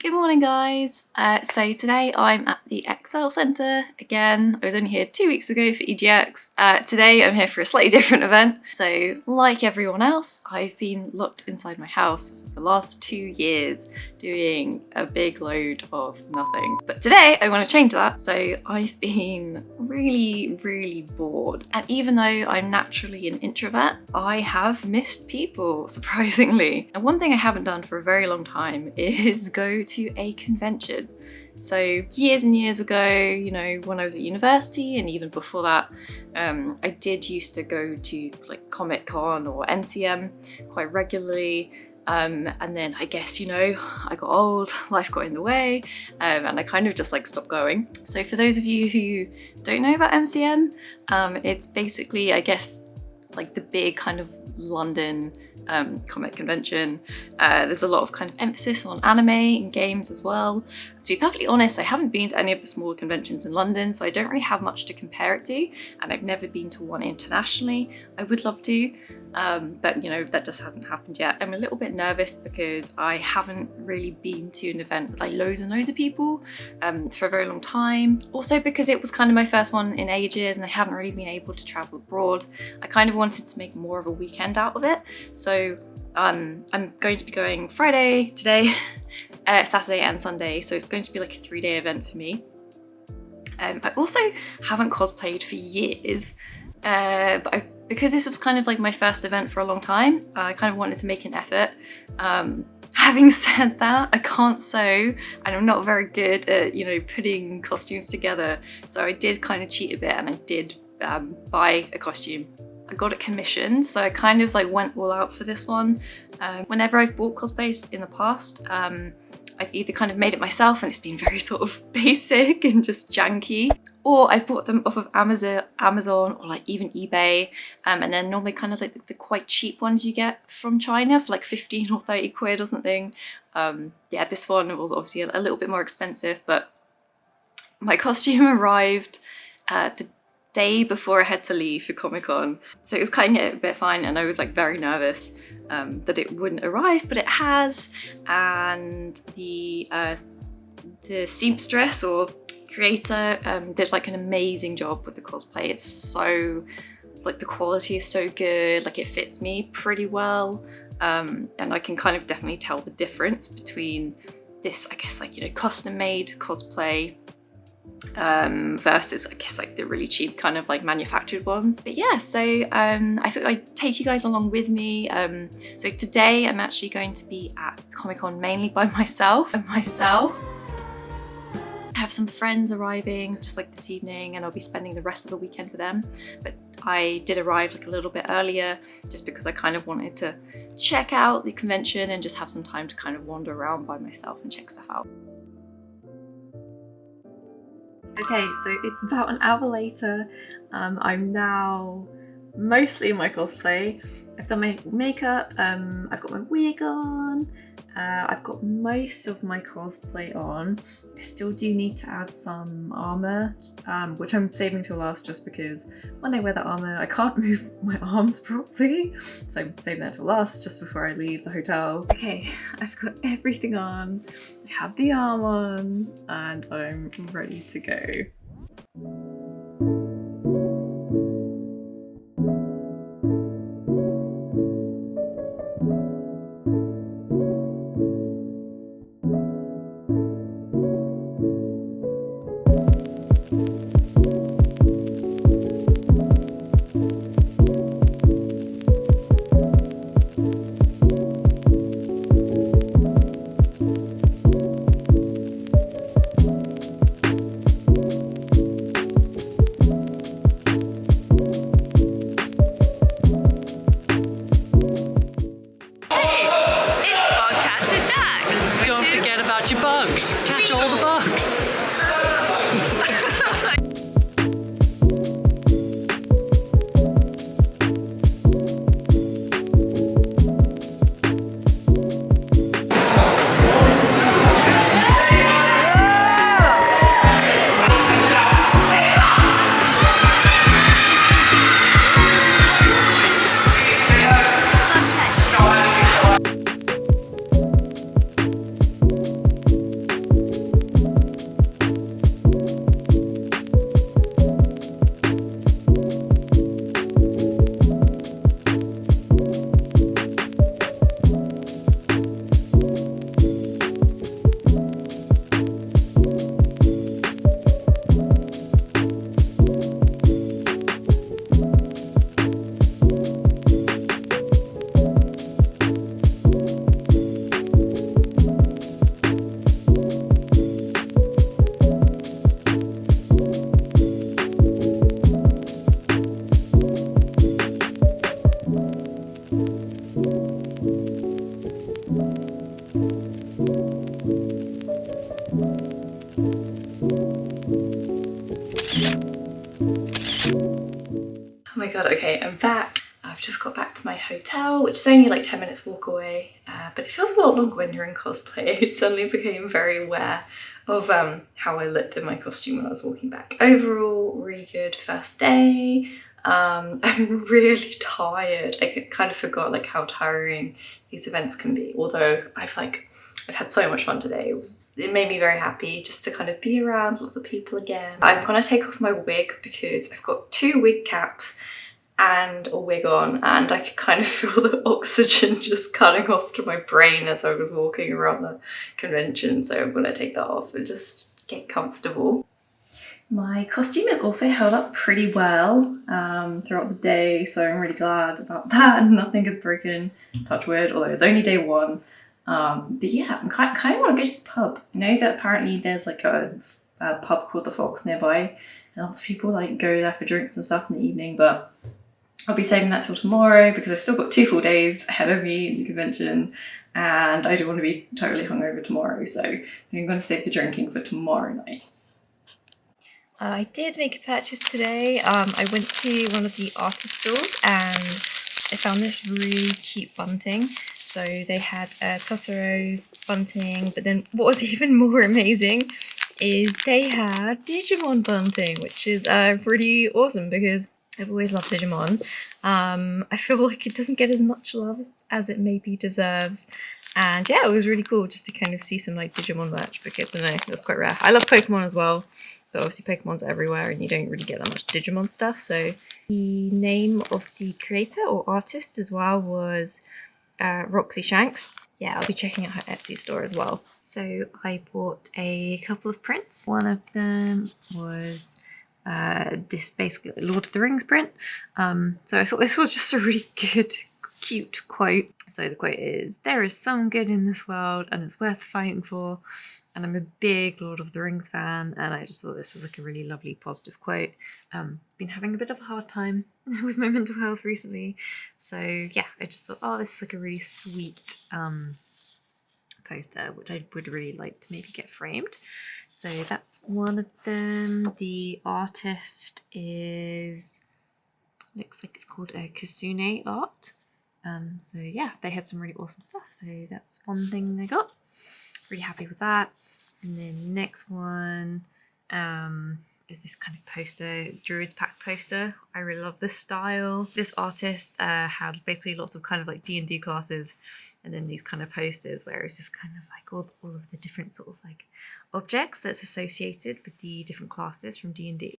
Good morning guys! So today I'm at the Excel Centre again. I was only here 2 weeks ago for EGX. Today I'm here for a slightly different event. So like everyone else, I've been locked inside my house for the last 2 years doing a big load of nothing. But today I want to change that. So I've been really bored. And even though I'm naturally an introvert, I have missed people, surprisingly. And one thing I haven't done for a very long time is go to a convention. So years and years ago, you know, when I was at university and even before that, I did used to go to like Comic Con or MCM quite regularly. And then I guess, you know, I got old, life got in the way, and I kind of just like stopped going. So for those of you who don't know about MCM, it's basically, I guess, like the big kind of London comic convention. There's a lot of kind of emphasis on anime and games as well. To be perfectly honest, I haven't been to any of the smaller conventions in London, so I don't really have much to compare it to, and I've never been to one internationally. I would love to, but you know, that just hasn't happened yet. I'm a little bit nervous because I haven't really been to an event with like loads and loads of people for a very long time. Also because it was kind of my first one in ages and I haven't really been able to travel abroad. I kind of wanted to make more of a weekend out of it. So I'm going to be going Friday, today, Saturday and Sunday. So it's going to be like a 3-day event for me. I also haven't cosplayed for years, but because this was kind of like my first event for a long time, I kind of wanted to make an effort. Having said that, I can't sew and I'm not very good at, you know, putting costumes together. So I did kind of cheat a bit and I did buy a costume. I got it commissioned, so I kind of like went all out for this one. Whenever I've bought cosplays in the past, I've either kind of made it myself and it's been very sort of basic and just janky, or I've bought them off of Amazon or like even eBay, and then normally kind of like the quite cheap ones you get from China for like 15 or 30 quid or something. Yeah, this one was obviously a little bit more expensive, but my costume arrived the day before I had to leave for Comic Con. So it was kind of a bit fine and I was like very nervous that it wouldn't arrive, but it has. And the seamstress or creator did like an amazing job with the cosplay. It's so, like the quality is so good, like it fits me pretty well. And I can kind of definitely tell the difference between this, I guess, like, you know, custom made cosplay versus I guess like the really cheap kind of like manufactured ones. But yeah, so I thought I'd take you guys along with me. So today I'm actually going to be at Comic-Con mainly by myself. I have some friends arriving just like this evening and I'll be spending the rest of the weekend with them. But I did arrive like a little bit earlier just because I kind of wanted to check out the convention and just have some time to kind of wander around by myself and check stuff out. Okay, so it's about an hour later. I'm now mostly in my cosplay. I've done my makeup, I've got my wig on, I've got most of my cosplay on. I still do need to add some armour, which I'm saving till last just because when I wear that armour I can't move my arms properly. So I'm saving that till last just before I leave the hotel. Okay, I've got everything on. I have the arm on and I'm ready to go. Catch all the bugs! Okay, I'm back. I've just got back to my hotel, which is only like 10 minutes walk away, but it feels a lot longer when you're in cosplay. It suddenly became very aware of how I looked in my costume when I was walking back. Overall, really good first day. I'm really tired. I kind of forgot like how tiring these events can be, although I've had so much fun today. It made me very happy just to kind of be around lots of people again. I'm gonna take off my wig because I've got 2 wig caps and a wig on, and I could kind of feel the oxygen just cutting off to my brain as I was walking around the convention. So I'm gonna take that off and just get comfortable. My costume has also held up pretty well throughout the day, so I'm really glad about that. Nothing is broken, touch wood, although it's only day 1. But yeah, I kind of want to go to the pub. I know that apparently there's like a pub called the Fox nearby, and lots of people like go there for drinks and stuff in the evening, but I'll be saving that till tomorrow because I've still got 2 full days ahead of me in the convention, and I don't want to be totally hungover tomorrow, so I think I'm going to save the drinking for tomorrow night. I did make a purchase today. I went to one of the artist stores and I found this really cute bunting. So they had a Totoro bunting, but then what was even more amazing is they had Digimon bunting, which is pretty awesome because I've always loved Digimon. I feel like it doesn't get as much love as it maybe deserves. And yeah, it was really cool just to kind of see some like Digimon merch because I know that's quite rare. I love Pokemon as well, but obviously Pokemon's everywhere and you don't really get that much Digimon stuff. So the name of the creator or artist as well was Roxy Shanks. Yeah, I'll be checking out her Etsy store as well. So I bought a couple of prints. One of them was this basically Lord of the Rings print. So I thought this was just a really good, cute quote. So the quote is, "There is some good in this world and it's worth fighting for." And I'm a big Lord of the Rings fan, and I just thought this was like a really lovely, positive quote. Been having a bit of a hard time with my mental health recently. So yeah, I just thought, oh, this is like a really sweet poster, which I would really like to maybe get framed. So that's one of them. The artist is, looks like it's called Kitsune Art. So yeah, they had some really awesome stuff. So that's one thing I got. Really happy with that. And then next one is this kind of poster, Druids Pack poster. I really love this style. This artist had basically lots of kind of like D&D classes, and then these kind of posters where it's just kind of like all of the different sort of like objects that's associated with the different classes from D&D.